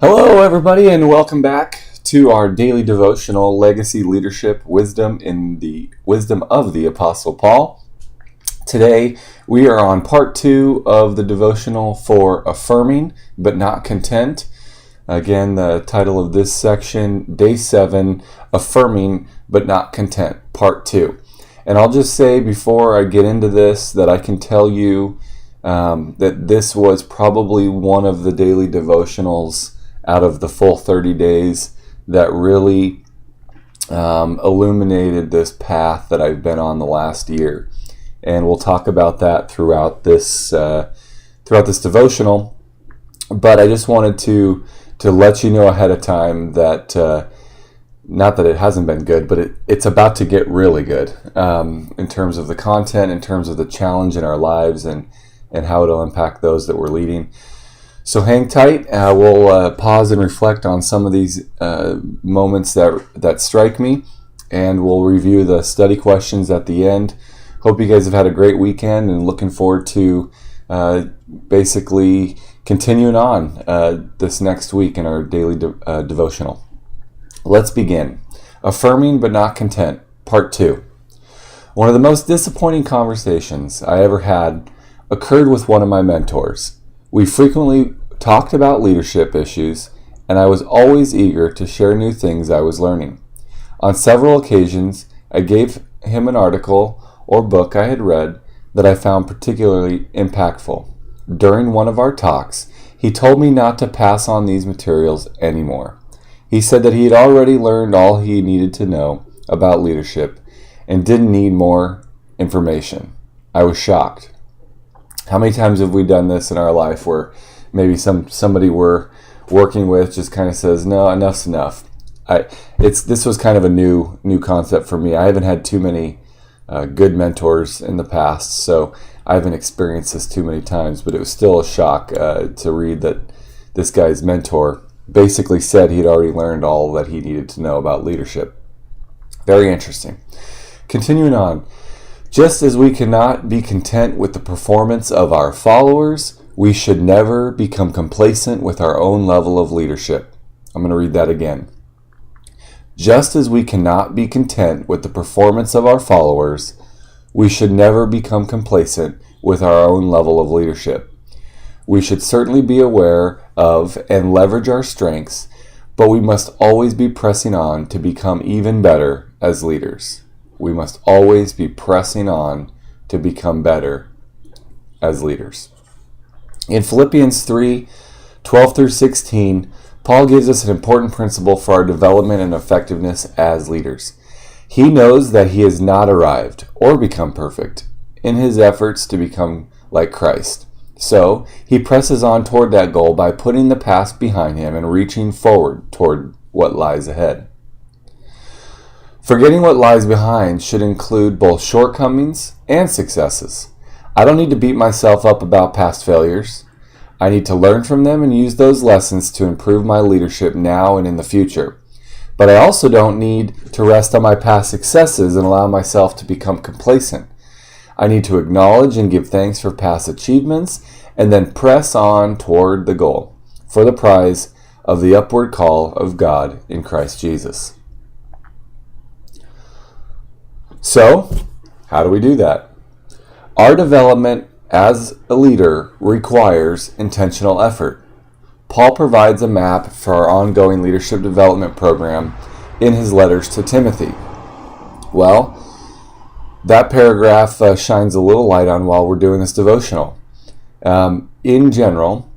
Hello, everybody, and welcome back to our daily devotional, Legacy Leadership Wisdom in the Wisdom of the Apostle Paul. Today, we are on part 2 of the devotional for Affirming but Not Content. Again, the title of this section, Day 7, Affirming but Not Content, Part 2. And I'll just say before I get into this that I can tell you that this was probably one of the daily devotionals out of the full 30 days that really illuminated this path that I've been on the last year. And we'll talk about that throughout this devotional. But I just wanted to let you know ahead of time that not that it hasn't been good, but it's about to get really good in terms of the content, in terms of the challenge in our lives, and how it'll impact those that we're leading. So hang tight. We'll pause and reflect on some of these moments that strike me, and we'll review the study questions at the end. Hope you guys have had a great weekend, and looking forward to basically continuing on this next week in our daily devotional. Let's begin. Affirming but Not Content, Part 2. One of the most disappointing conversations I ever had occurred with one of my mentors. We frequently talked about leadership issues, and I was always eager to share new things I was learning. On several occasions, I gave him an article or book I had read that I found particularly impactful. During one of our talks, he told me not to pass on these materials anymore. He said that he had already learned all he needed to know about leadership and didn't need more information. I was shocked. How many times have we done this in our life where maybe somebody we're working with just kind of says, no, enough's enough. This was kind of a new concept for me. I haven't had too many good mentors in the past, so I haven't experienced this too many times, but it was still a shock to read that this guy's mentor basically said he'd already learned all that he needed to know about leadership. Very interesting. Continuing on. Just as we cannot be content with the performance of our followers, we should never become complacent with our own level of leadership. I'm going to read that again. Just as we cannot be content with the performance of our followers, we should never become complacent with our own level of leadership. We should certainly be aware of and leverage our strengths, but we must always be pressing on to become even better as leaders. We must always be pressing on to become better as leaders. In Philippians 3:12 through 16, Paul gives us an important principle for our development and effectiveness as leaders. He knows that he has not arrived or become perfect in his efforts to become like Christ. So he presses on toward that goal by putting the past behind him and reaching forward toward what lies ahead. Forgetting what lies behind should include both shortcomings and successes. I don't need to beat myself up about past failures. I need to learn from them and use those lessons to improve my leadership now and in the future. But I also don't need to rest on my past successes and allow myself to become complacent. I need to acknowledge and give thanks for past achievements and then press on toward the goal for the prize of the upward call of God in Christ Jesus. So, how do we do that? Our development as a leader requires intentional effort. Paul provides a map for our ongoing leadership development program in his letters to Timothy. Well, that paragraph shines a little light on while we're doing this devotional. In general,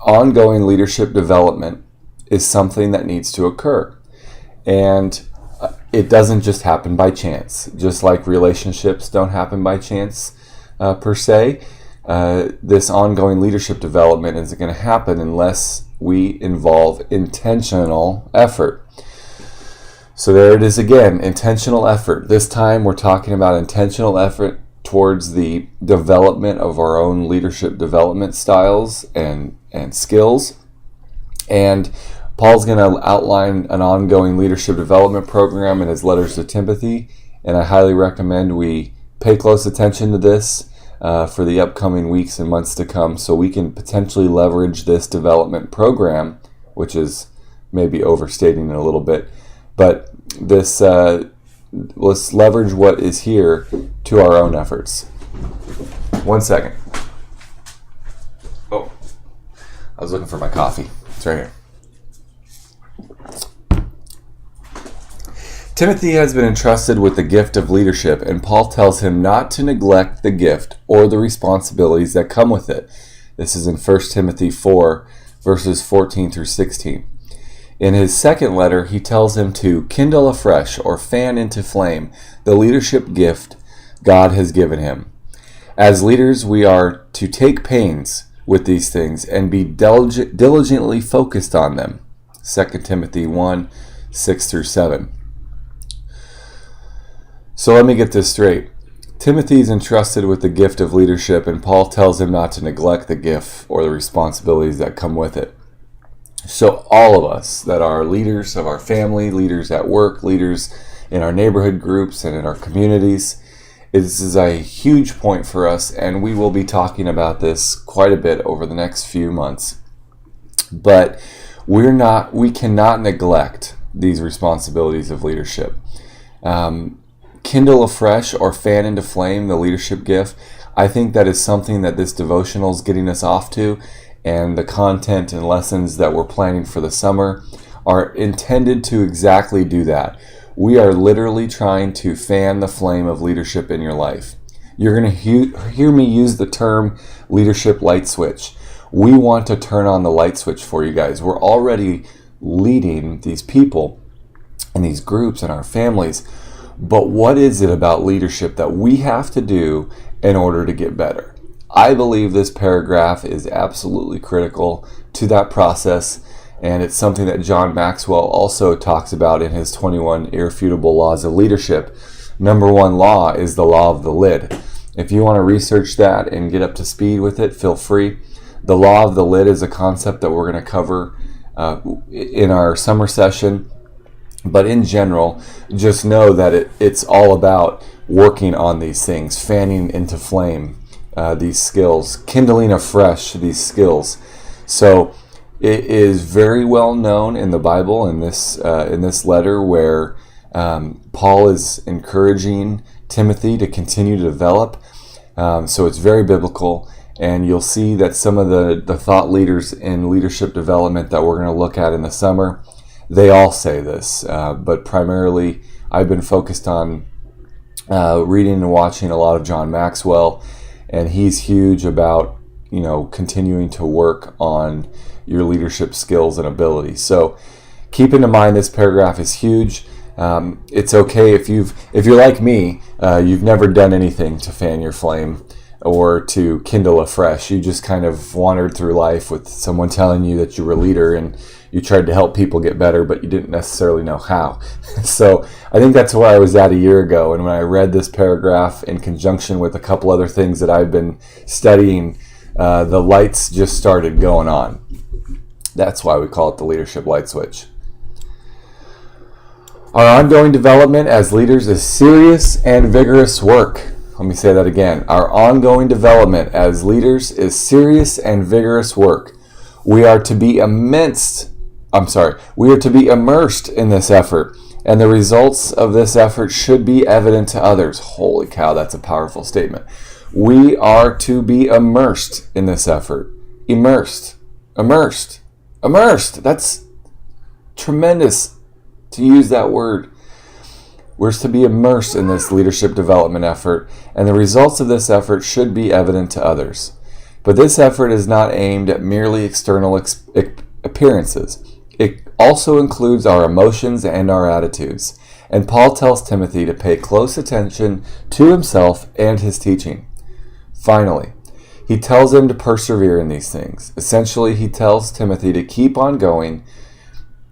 ongoing leadership development is something that needs to occur. And it doesn't just happen by chance. Just like relationships don't happen by chance per se, this ongoing leadership development isn't going to happen unless we involve intentional effort. So there it is again, intentional effort. This time we're talking about intentional effort towards the development of our own leadership development styles and skills. And Paul's going to outline an ongoing leadership development program in his letters to Timothy, and I highly recommend we pay close attention to this for the upcoming weeks and months to come so we can potentially leverage this development program which is maybe overstating it a little bit. But this, let's leverage what is here to our own efforts. 1 second. Oh, I was looking for my coffee. It's right here. Timothy has been entrusted with the gift of leadership, and Paul tells him not to neglect the gift or the responsibilities that come with it. This is in 1 Timothy 4, verses 14 through 16. In his second letter, he tells him to kindle afresh or fan into flame the leadership gift God has given him. As leaders, we are to take pains with these things and be diligently focused on them. 2 Timothy 1, 6 through 7. So let me get this straight. Timothy is entrusted with the gift of leadership, and Paul tells him not to neglect the gift or the responsibilities that come with it. So all of us that are leaders of our family, leaders at work, leaders in our neighborhood groups and in our communities, this is a huge point for us, and we will be talking about this quite a bit over the next few months. But we cannot neglect these responsibilities of leadership. Kindle afresh or fan into flame the leadership gift. I think that is something that this devotional is getting us off to, and the content and lessons that we're planning for the summer are intended to exactly do that. We are literally trying to fan the flame of leadership in your life. You're going to hear me use the term leadership light switch. We want to turn on the light switch for you guys. We're already leading these people and these groups and our families. But what is it about leadership that we have to do in order to get better? I believe this paragraph is absolutely critical to that process, and it's something that John Maxwell also talks about in his 21 Irrefutable Laws of Leadership. Number one law is the law of the lid. If you want to research that and get up to speed with it, feel free. The law of the lid is a concept that we're going to cover in our summer session. But in general, just know that it's all about working on these things, fanning into flame these skills, kindling afresh these skills. So it is very well known in the Bible, in this letter, where Paul is encouraging Timothy to continue to develop. So it's very biblical, and you'll see that some of the thought leaders in leadership development that we're going to look at in the summer, they all say this, but primarily I've been focused on reading and watching a lot of John Maxwell, and he's huge about, continuing to work on your leadership skills and abilities. So keep in mind this paragraph is huge. It's okay if you're like me, you've never done anything to fan your flame or to kindle afresh. You just kind of wandered through life with someone telling you that you were a leader and you tried to help people get better, but you didn't necessarily know how. So I think that's where I was at a year ago. And when I read this paragraph in conjunction with a couple other things that I've been studying, the lights just started going on. That's why we call it the leadership light switch. Our ongoing development as leaders is serious and vigorous work. Let me say that again. Our ongoing development as leaders is serious and vigorous work. We are to be immersed in this effort, and the results of this effort should be evident to others. Holy cow, that's a powerful statement. We are to be immersed in this effort. Immersed. That's tremendous to use that word. We're to be immersed in this leadership development effort, and the results of this effort should be evident to others. But this effort is not aimed at merely external appearances. It also includes our emotions and our attitudes. And Paul tells Timothy to pay close attention to himself and his teaching. Finally, he tells him to persevere in these things. Essentially, he tells Timothy to keep on going,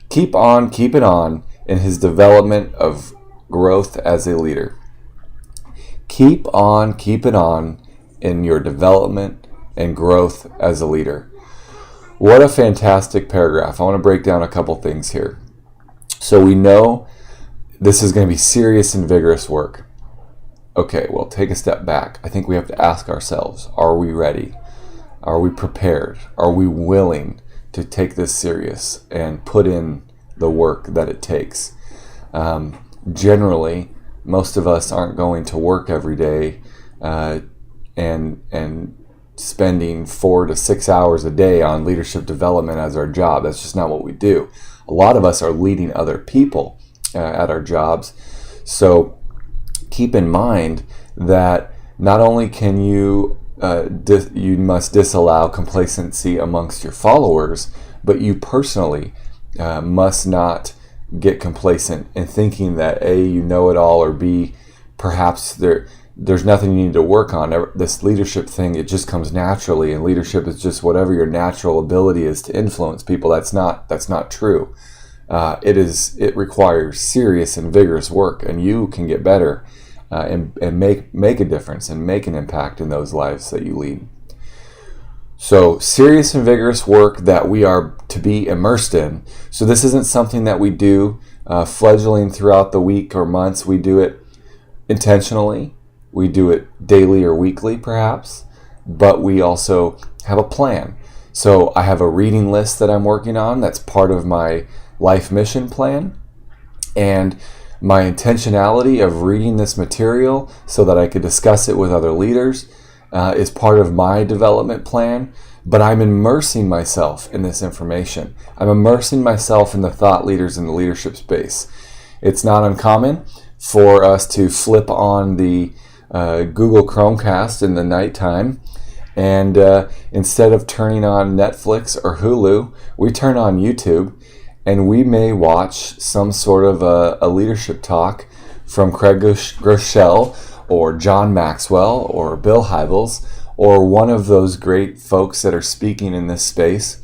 keep it on in his development of growth as a leader. Keep it on in your development and growth as a leader. What a fantastic paragraph. I want to break down a couple things here. So we know this is going to be serious and vigorous work. Okay, well, take a step back. I think we have to ask ourselves, are we ready? Are we prepared? Are we willing take this serious and put in the work that it takes. Generally, most of us aren't going to work every day and spending 4 to 6 hours a day on leadership development as our job. That's just not what we do. A lot of us are leading other people at our jobs. So keep in mind that not only can you must disallow complacency amongst your followers, but you personally must not get complacent in thinking that A, you know it all, or B, perhaps there's nothing you need to work on. This leadership thing, it just comes naturally, and leadership is just whatever your natural ability is to influence people. That's not true. It requires serious and vigorous work, and you can get better and make a difference and make an impact in those lives that you lead. So serious and vigorous work that we are to be immersed in. So this isn't something that we do fledgling throughout the week or months. We do it intentionally. We do it daily or weekly perhaps, but we also have a plan. So I have a reading list that I'm working on that's part of my life mission plan, and my intentionality of reading this material so that I could discuss it with other leaders is part of my development plan. But I'm immersing myself in this information. I'm immersing myself in the thought leaders in the leadership space. It's not uncommon for us to flip on the Google Chromecast in the nighttime, and instead of turning on Netflix or Hulu, we turn on YouTube, and we may watch some sort of a leadership talk from Craig Groeschel or John Maxwell or Bill Hybels or one of those great folks that are speaking in this space.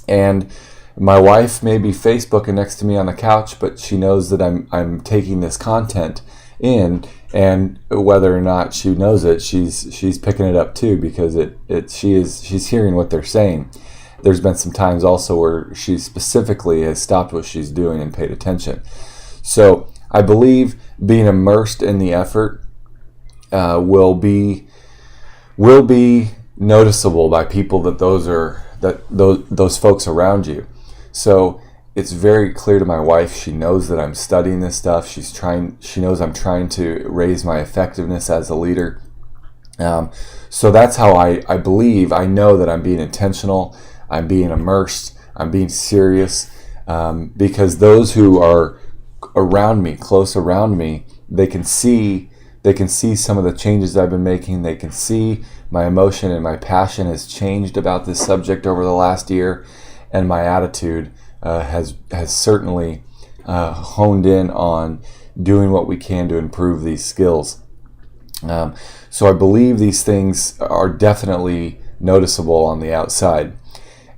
And my wife may be Facebooking next to me on the couch, but she knows that I'm taking this content in, and whether or not she knows it, she's picking it up too, because she's hearing what they're saying. There's been some times also where she specifically has stopped what she's doing and paid attention. So I believe being immersed in the effort will be noticeable by people those folks around you. So it's very clear to my wife. She knows that I'm studying this stuff. She knows I'm trying to raise my effectiveness as a leader. So that's how I believe. I know that I'm being intentional. I'm being immersed. I'm being serious, because those who are around me, close around me, they can see some of the changes I've been making. They can see my emotion and my passion has changed about this subject over the last year, and my attitude has certainly honed in on doing what we can to improve these skills. So I believe these things are definitely noticeable on the outside.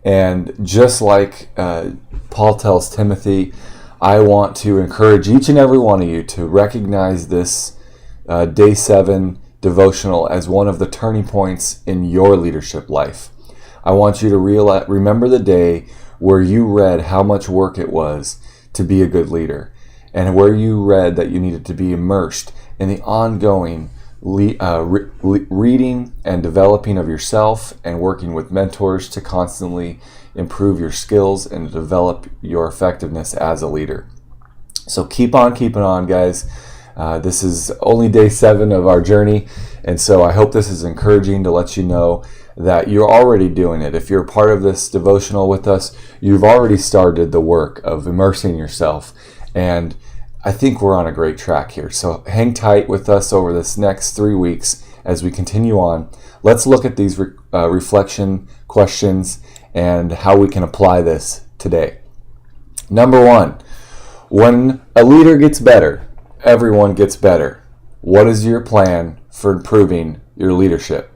And just like Paul tells Timothy, I want to encourage each and every one of you to recognize this Day 7 devotional as one of the turning points in your leadership life. I want you to remember the day where you read how much work it was to be a good leader, and where you read that you needed to be immersed in the ongoing reading and developing of yourself, and working with mentors to constantly improve your skills and develop your effectiveness as a leader. So keep on keeping on, guys. This is only day 7 of our journey, and so I hope this is encouraging to let you know that you're already doing it. If you're part of this devotional with us, you've already started the work of immersing yourself, and I think we're on a great track here. So hang tight with us over this next 3 weeks as we continue on. Let's look at these reflection questions and how we can apply this today. Number 1, when a leader gets better, everyone gets better. What is your plan for improving your leadership?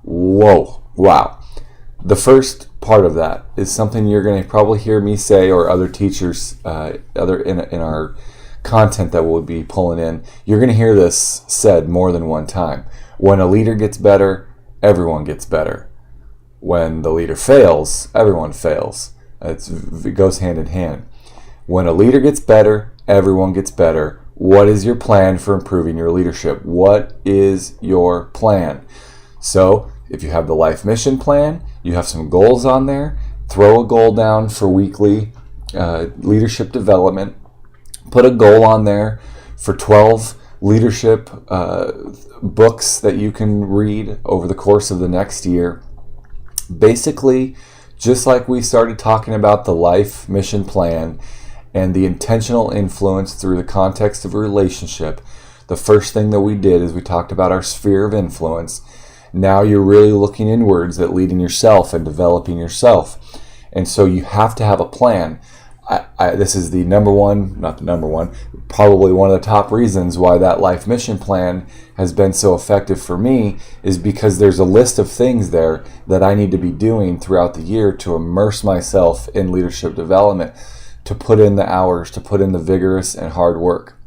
Whoa, wow. The first part of that is something you're going to probably hear me say, or other teachers, in our content that we'll be pulling in. You're going to hear this said more than one time. When a leader gets better, everyone gets better. When the leader fails, everyone fails. It goes hand in hand. When a leader gets better, everyone gets better. What is your plan for improving your leadership? What is your plan? So if you have the life mission plan, you have some goals on there, throw a goal down for weekly leadership development. Put a goal on there for 12 leadership books that you can read over the course of the next year. Basically, just like we started talking about the life mission plan and the intentional influence through the context of a relationship, the first thing that we did is we talked about our sphere of influence. Now you're really looking inwards at leading yourself and developing yourself. And so you have to have a plan. This is the probably one of the top reasons why that life mission plan has been so effective for me, is because there's a list of things there that I need to be doing throughout the year to immerse myself in leadership development, to put in the hours, to put in the vigorous and hard work.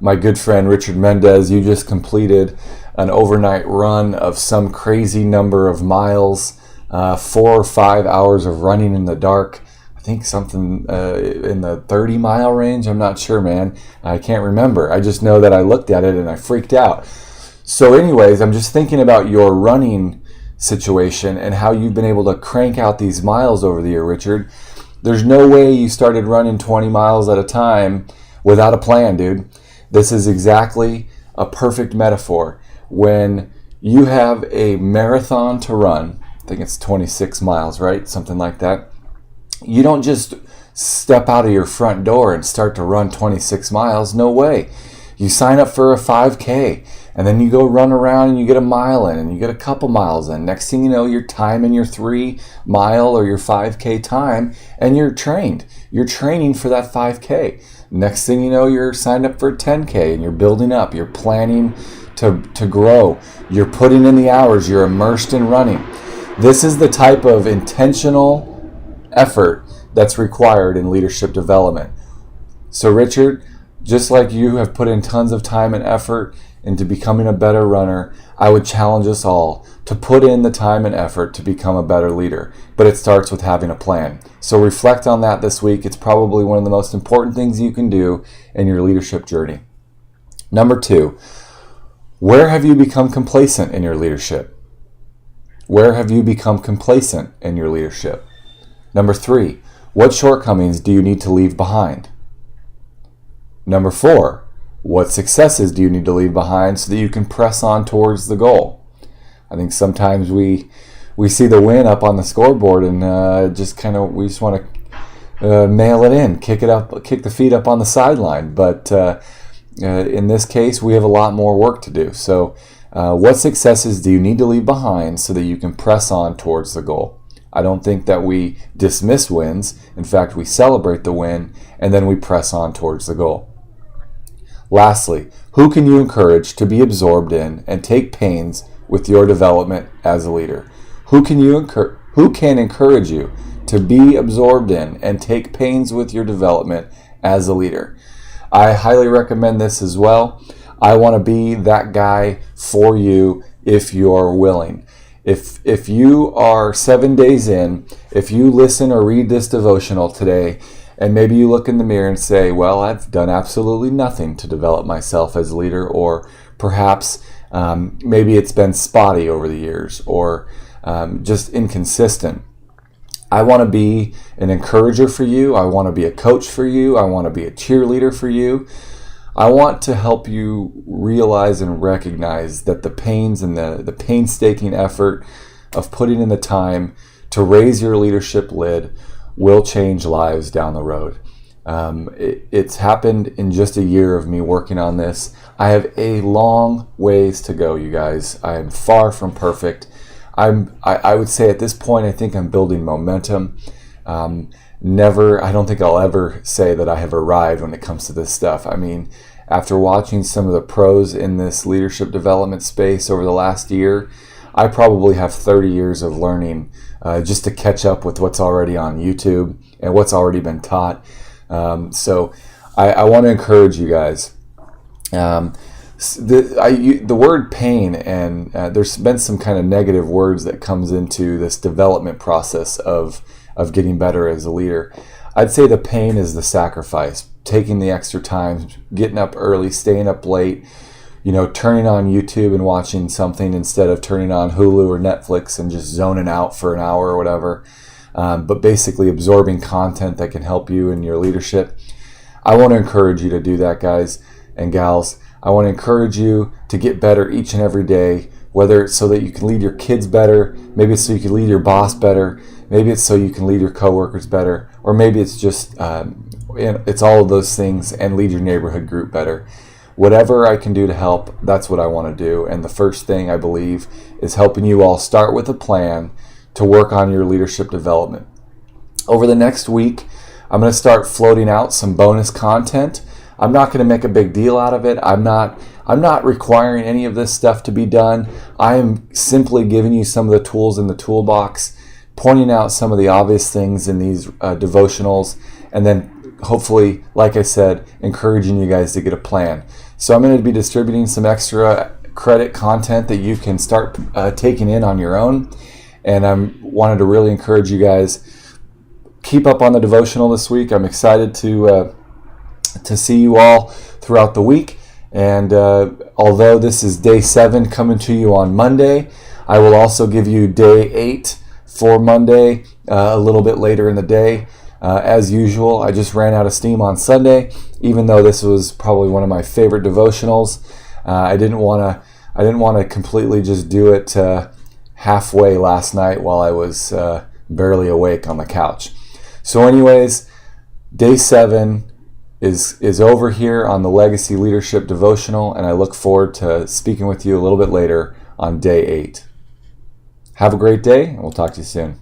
My good friend Richard Mendez, you just completed an overnight run of some crazy number of miles, 4 or 5 hours of running in the dark. I think something in the 30-mile range. I'm not sure, man. I can't remember. I just know that I looked at it and I freaked out. So anyways, I'm just thinking about your running situation and how you've been able to crank out these miles over the year, Richard. There's no way you started running 20 miles at a time without a plan, dude. This is exactly a perfect metaphor. When you have a marathon to run, I think it's 26 miles, right? Something like that. You don't just step out of your front door and start to run 26 miles. No way. You sign up for a 5K, and then you go run around and you get a mile in, and you get a couple miles in. Next thing you know, you're timing your 3-mile or your 5K time, and you're trained. You're training for that 5K. Next thing you know, you're signed up for a 10K, and you're building up. You're planning to grow. You're putting in the hours. You're immersed in running. This is the type of intentional effort that's required in leadership development. So Richard, just like you have put in tons of time and effort into becoming a better runner, I would challenge us all to put in the time and effort to become a better leader. But it starts with having a plan. So reflect on that this week. It's probably one of the most important things you can do in your leadership journey. Number 2, where have you become complacent in your leadership? Where have you become complacent in your leadership? Number 3, what shortcomings do you need to leave behind? Number 4, what successes do you need to leave behind so that you can press on towards the goal? I think sometimes we see the win up on the scoreboard and we just want to mail it in, kick the feet up on the sideline. But in this case, we have a lot more work to do. So what successes do you need to leave behind so that you can press on towards the goal? I don't think that we dismiss wins. In fact, we celebrate the win and then we press on towards the goal. Lastly, who can you encourage to be absorbed in and take pains with your development as a leader? Who can encourage you to be absorbed in and take pains with your development as a leader? I highly recommend this as well. I want to be that guy for you if you're willing. If you are 7 days in, if you listen or read this devotional today, and maybe you look in the mirror and say, well, I've done absolutely nothing to develop myself as a leader, or perhaps maybe it's been spotty over the years, or just inconsistent. I want to be an encourager for you. I want to be a coach for you. I want to be a cheerleader for you. I want to help you realize and recognize that the pains and the painstaking effort of putting in the time to raise your leadership lid will change lives down the road. It's happened in just a year of me working on this. I have a long ways to go, you guys. I am far from perfect. I would say at this point, I think I'm building momentum. I don't think I'll ever say that I have arrived when it comes to this stuff. I mean, after watching some of the pros in this leadership development space over the last year, I probably have 30 years of learning just to catch up with what's already on YouTube and what's already been taught. So I want to encourage you guys. The word pain, and there's been some kind of negative words that comes into this development process of getting better as a leader. I'd say the pain is the sacrifice, taking the extra time, getting up early, staying up late, turning on YouTube and watching something instead of turning on Hulu or Netflix and just zoning out for an hour or whatever. but basically absorbing content that can help you in your leadership. I want to encourage you to do that, guys and gals. I want to encourage you to get better each and every day, whether it's so that you can lead your kids better, maybe it's so you can lead your boss better, maybe it's so you can lead your coworkers better, or maybe it's just it's all of those things, and lead your neighborhood group better. Whatever I can do to help, that's what I want to do. And the first thing I believe is helping you all start with a plan to work on your leadership development. Over the next week, I'm going to start floating out some bonus content. I'm not going to make a big deal out of it. I'm not requiring any of this stuff to be done. I am simply giving you some of the tools in the toolbox, pointing out some of the obvious things in these devotionals, and then hopefully, like I said, encouraging you guys to get a plan. So I'm going to be distributing some extra credit content that you can start taking in on your own. And I wanted to really encourage you guys, keep up on the devotional this week. I'm excited to see you all throughout the week. And although this is day 7 coming to you on Monday, I will also give you day 8 for Monday a little bit later in the day. As usual, I just ran out of steam on Sunday, even though this was probably one of my favorite devotionals. I didn't want to completely just do it halfway last night while I was barely awake on the couch. So anyways, day 7 is over here on the Legacy Leadership Devotional, and I look forward to speaking with you a little bit later on day 8. Have a great day, and we'll talk to you soon.